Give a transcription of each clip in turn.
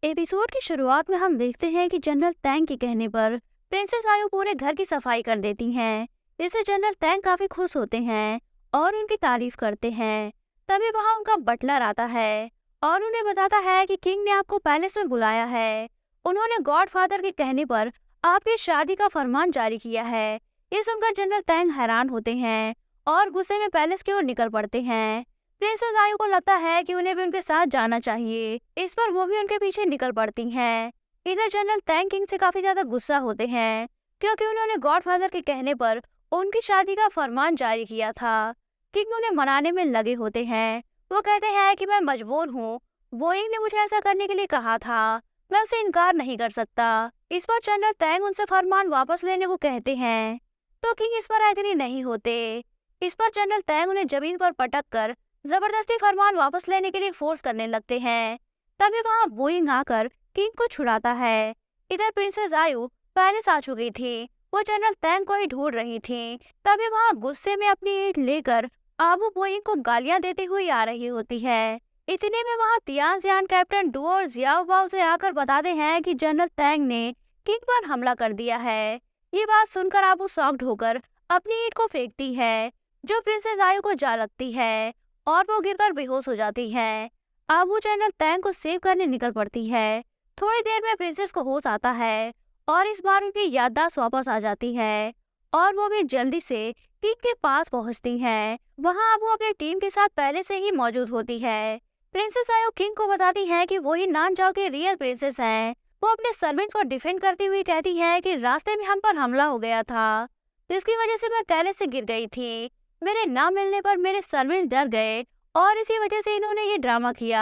Episode की शुरुआत में हम देखते हैं कि जनरल तैंग के कहने पर प्रिंसेस आयु पूरे घर की सफाई कर देती हैं, जिससे जनरल तैंग काफी खुश होते हैं और उनकी तारीफ करते हैं। तभी वहां उनका बटलर आता है और उन्हें बताता है कि किंग ने आपको पैलेस में बुलाया है। उन्होंने गॉडफादर के कहने पर आपकी शादी का फरमान जारी किया है। ये सुनकर जनरल तैंग हैरान होते हैं और गुस्से में पैलेस की ओर निकल पड़ते हैं। प्रिंसेस आयु को लगता है कि उन्हें भी उनके साथ जाना चाहिए, इस पर वो भी उनके पीछे निकल पड़ती हैं। इधर जनरल तैंग किंग से काफी ज्यादा गुस्सा होते हैं, क्योंकि उन्होंने गॉडफादर के कहने पर उनकी शादी का फरमान जारी किया था। किंग उन्हें मनाने में लगे होते हैं। वो कहते हैं कि मैं मजबूर हूँ, बोइंग ने मुझे ऐसा करने के लिए कहा था, मैं उसे इनकार नहीं कर सकता। इस पर जनरल तैंग उनसे फरमान वापस लेने को कहते हैं, तो किंग इस पर एग्री नहीं होते। इस पर जनरल तैंग उन्हें जमीन पर पटक कर जबरदस्ती फरमान वापस लेने के लिए फोर्स करने लगते हैं। तभी वहां बोइंग आकर किंग को छुड़ाता है। इधर प्रिंसेस आयु पैलेस आ चुकी थी, वो जनरल तैंग को ही ढूंढ रही थी। तभी वहां गुस्से में अपनी ईंट लेकर आबू बोइंग को गालियां देते हुए आ रही होती है। इतने में वहां तियान जियान, कैप्टन डू और जियाओ बाओ से आकर बताते हैं कि जनरल तैंग ने किंग पर हमला कर दिया है। ये बात सुनकर आबू शॉक्ड होकर अपनी ईंट को फेंकती है, जो प्रिंसेस आयु को जा लगती है और वो गिरकर बेहोश हो जाती है। आबू जनरल तैंग को सेव करने निकल पड़ती है। थोड़ी देर में प्रिंसेस को होश आता है और इस बार उनकी याददाश्त वापस आ जाती है और वो भी जल्दी से किंग के पास पहुंचती है। वहां आबू अपनी टीम के साथ पहले से ही मौजूद होती है। प्रिंसेस आयु किंग को बताती है कि वही नानजाओ के रियल प्रिंसेस हैं। वो अपने सर्वेंट्स को डिफेंड करती हुई कहती है कि रास्ते में हम पर हमला हो गया था, जिसकी वजह से मैं कैरेज से गिर गई थी। मेरे ना मिलने पर मेरे सर्वेंट डर गए और इसी वजह से इन्होंने ये ड्रामा किया।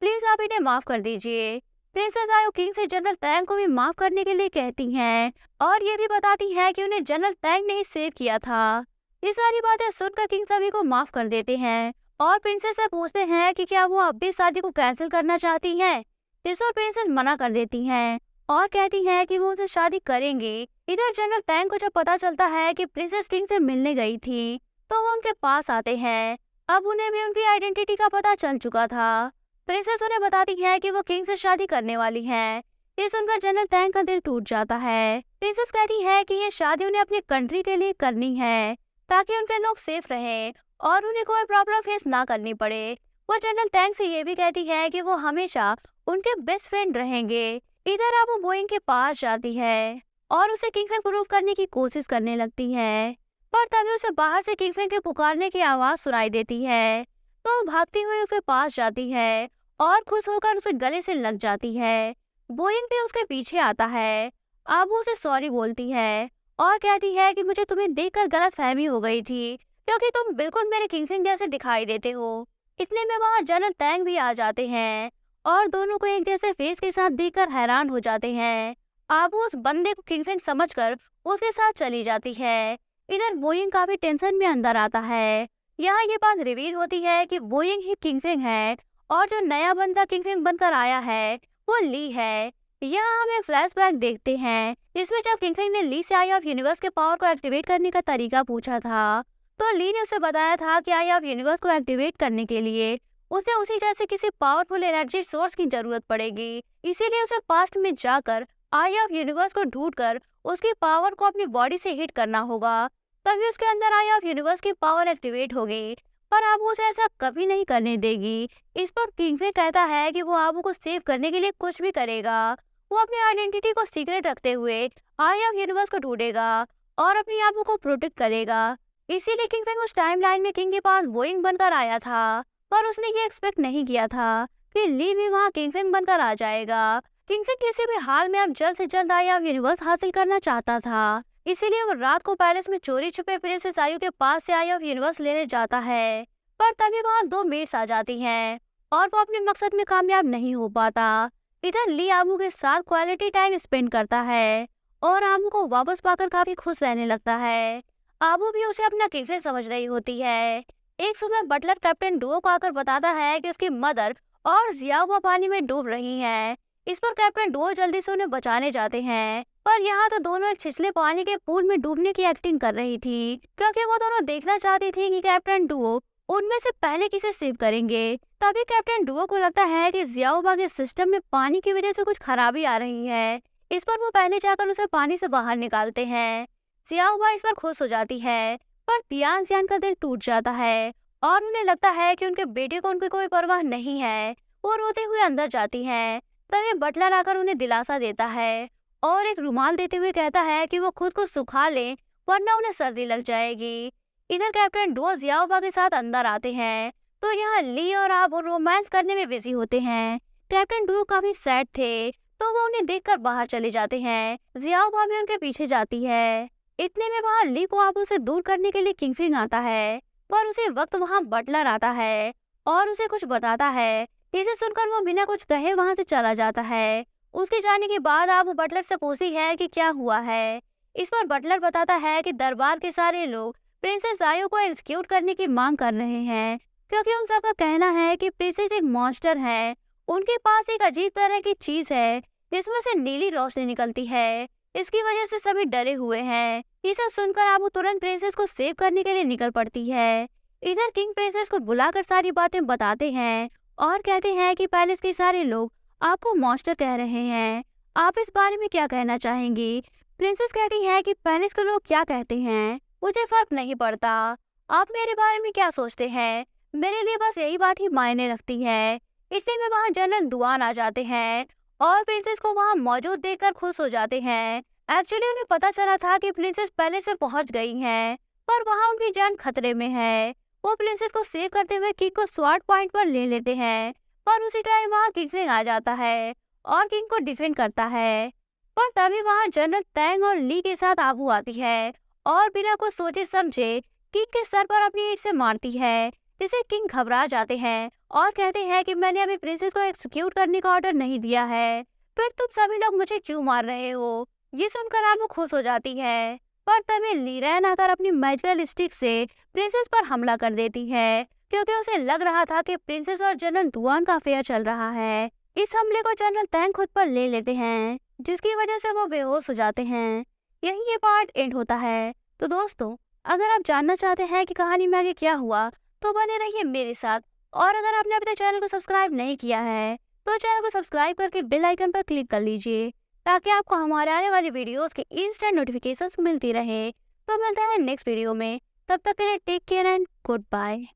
प्लीज आप इन्हें माफ कर दीजिए। प्रिंसेस आयु किंग से जनरल तैंग को भी माफ करने के लिए कहती हैं और ये भी बताती हैं कि उन्हें जनरल तैंग ने ही सेव किया था। ये सारी बातें सुनकर किंग सभी को माफ कर देते हैं और प्रिंसेस से पूछते हैं कि क्या वो अब भी शादी को कैंसिल करना चाहती हैं। जिस पर प्रिंसेस मना कर देती हैं और कहती हैं कि वो उनसे शादी करेंगी। इधर जनरल तैंग को जब पता चलता है कि प्रिंसेस किंग से मिलने गई थी, तो वो उनके पास आते हैं। अब उन्हें भी उनकी आइडेंटिटी का पता चल चुका था। प्रिंसेस उन्हें बताती है कि वो किंग से शादी करने वाली है। ये सुनकर जनरल तैंग का दिल टूट जाता है। प्रिंसेस कहती है कि ये शादी उन्हें अपनी कंट्री के लिए करनी है, ताकि उनके लोग सेफ रहें और उन्हें कोई प्रॉब्लम फेस ना करनी पड़े। वो जनरल तैंग से ये भी कहती है कि वो हमेशा उनके बेस्ट फ्रेंड रहेंगे। इधर अब वो बोइंग के पास जाती है और उसे किंग से प्रूव करने की कोशिश करने लगती है, पर तभी उसे बाहर से किंगफिंग के पुकारने की आवाज सुनाई देती है। तो वो भागती हुई उसके पास जाती है और खुश होकर उसे गले से लग जाती है। बोइंग भी उसके पीछे आता है। आबू उसे सॉरी बोलती है और कहती है कि मुझे तुम्हें देखकर गलतफहमी हो गई थी, क्योंकि तुम बिल्कुल मेरे किंगफिंग जैसे दिखाई देते हो। इतने में वहाँ जनरल तैंग भी आ जाते हैं और दोनों को एक जैसे फेस के साथ देखकर हैरान हो जाते हैं। आबू उस बंदे को किंगफिंग समझकर उसके साथ चली जाती है। इधर बोइंग काफी टेंशन में अंदर आता है। यहाँ ये बात रिवील होती है कि बोइंग ही किंगफिंग है और जो नया बंदा किंगफिंग बनकर आया है वो ली है। यहाँ हम एक फ्लैशबैक देखते हैं, जिसमें जब किंगफिंग ने ली से आई ऑफ यूनिवर्स के पावर को एक्टिवेट करने का तरीका पूछा था, तो ली ने उसे बताया था कि आई ऑफ यूनिवर्स को एक्टिवेट करने के लिए उसे उसी जैसे किसी पावरफुल एनर्जी सोर्स की जरूरत पड़ेगी। इसीलिए उसे पास्ट में जाकर आई ऑफ यूनिवर्स को ढूंढकर उसकी पावर को अपनी बॉडी से हिट करना होगा, तभी उसके अंदर आई ऑफ यूनिवर्स की पावर एक्टिवेट होगी। पर आबू उसे ऐसा कभी नहीं करने देगी। इस पर किंगफिंग कहता है कि वो आबू को सेव करने के लिए कुछ भी करेगा। वो अपनी आइडेंटिटी को सीक्रेट रखते हुए आई ऑफ यूनिवर्स को ढूंढेगा और अपनी आबू को प्रोटेक्ट करेगा। इसीलिए किंगफिंग उस टाइमलाइन में किंग के पास बोइंग बनकर आया था, पर उसने ये एक्सपेक्ट नहीं किया था कि ली भी वहाँ किंगफिंग बनकर आ जाएगा। किंगफिंग किसी भी हाल में अब जल्द से जल्द आई ऑफ यूनिवर्स हासिल करना चाहता था, इसीलिए वो रात को पैलेस में चोरी छुपे प्रिंसेस आयु के पास से आई ऑफ यूनिवर्स लेने जाता है। पर तभी वहाँ दो मेड्स आ जाती हैं और वो अपने मकसद में कामयाब नहीं हो पाता। इधर ली आबू के साथ क्वालिटी टाइम स्पेंड करता है और आबू को वापस पाकर काफी खुश रहने लगता है। आबू भी उसे अपना किंगफिंग समझ रही होती है। एक सुबह बटलर कैप्टन डुओ को आकर बताता है कि उसकी मदर और जियाओ पानी में डूब रही हैं। इस पर कैप्टन डुओ जल्दी से उन्हें बचाने जाते हैं, पर यहाँ तो दोनों एक छिछले पानी के पूल में डूबने की एक्टिंग कर रही थी, क्योंकि वो दोनों देखना चाहती थी कि कैप्टन डुओ उनमें से पहले किसे सेव करेंगे। तभी कैप्टन डुओ को लगता है कि जियाओबा के सिस्टम में पानी की वजह से कुछ खराबी आ रही है। इस पर वो पहले जाकर उसे पानी से बाहर निकालते हैं। जियाओबा इस पर खुश हो जाती है, पर तियानजियान का दिल टूट जाता है और उन्हें लगता है कि उनके बेटे को उनकी कोई परवाह नहीं है। वो रोते हुए अंदर जाती है। तभी बटलर आकर उन्हें दिलासा देता है और एक रुमाल देते हुए कहता है कि वो खुद को सुखा लें, वरना उन्हें सर्दी लग जाएगी। इधर कैप्टन डुओ जियाओबा के साथ अंदर आते हैं, तो यहाँ ली और आप रोमांस करने में बिजी होते हैं। कैप्टन डुओ काफी सैड थे, तो वो उन्हें देखकर बाहर चले जाते हैं। जियाओबा भी उनके पीछे जाती है। इतने में वहाँ ली को आबू से दूर करने के लिए किंगफिंग आता है, पर उसी वक्त वहाँ बटलर आता है और उसे कुछ बताता है। इसे सुनकर वो बिना कुछ कहे वहाँ से चला जाता है। उसके जाने के बाद आबू बटलर से पूछती है कि क्या हुआ है। इस पर बटलर बताता है कि दरबार के सारे लोग प्रिंसेस आयो को एग्जीक्यूट करने की मांग कर रहे हैं, क्योंकि उन सबका कहना है कि प्रिंसेस एक मॉन्स्टर है। उनके पास एक अजीब तरह की चीज है जिसमें से नीली रोशनी निकलती है। इसकी वजह से सभी डरे हुए हैं। इसे सुनकर आबू तुरंत प्रिंसेस को सेव करने के लिए निकल पड़ती है। इधर किंग प्रिंसेस को बुलाकर सारी बातें बताते हैं और कहते हैं कि पैलेस के सारे लोग आपको मॉन्स्टर कह रहे हैं। आप इस बारे में क्या कहना चाहेंगी? प्रिंसेस कहती है कि पैलेस के लोग क्या कहते हैं मुझे फर्क नहीं पड़ता। आप मेरे बारे में क्या सोचते हैं, मेरे लिए बस यही बात ही मायने रखती है। इतने में वहाँ जनरल दुआन आ जाते हैं और प्रिंसेस को वहाँ मौजूद देखकर खुश हो जाते हैं। एक्चुअली उन्हें पता चला था कि प्रिंसेस पैलेस से पहुंच गई हैं, पर वहाँ उनकी जान खतरे में है। वो प्रिंसेस को सेव करते हुए किंग को स्वॉर्ड पॉइंट पर ले लेते हैं, पर उसी टाइम वहाँ किंग आ जाता है और किंग को डिफेंड करता है। पर तभी वहाँ जनरल तैंग और ली के साथ आबू आती है और बिना कुछ सोचे समझे किंग के सर पर अपनी ईंट से मारती है, जिससे किंग घबरा जाते हैं और कहते हैं कि मैंने अभी प्रिंसेस को एक्सिक्यूट करने का ऑर्डर नहीं दिया है, फिर तुम सभी लोग मुझे क्यों मार रहे हो। ये सुनकर आबू खुश हो जाती है, पर तभी लीरैन आकर अपनी मैजिकल स्टिक से प्रिंसेस पर हमला कर देती है, क्योंकि उसे लग रहा था कि प्रिंसेस और जनरल दुआन का अफेयर चल रहा है। इस हमले को जनरल तैंग खुद पर ले लेते हैं, जिसकी वजह से वो बेहोश हो जाते हैं। यही ये पार्ट एंड होता है। तो दोस्तों, अगर आप जानना चाहते हैं कि कहानी में आगे क्या हुआ, तो बने रहिए मेरे साथ। और अगर आपने अभी तक चैनल को सब्सक्राइब नहीं किया है, तो चैनल को सब्सक्राइब करके बेल आइकन पर क्लिक कर लीजिए, ताकि आपको हमारे आने वाली वीडियोस के इंस्टेंट नोटिफिकेशंस मिलती रहे। तो मिलते हैं नेक्स्ट वीडियो में, तब तक के लिए take care and good bye.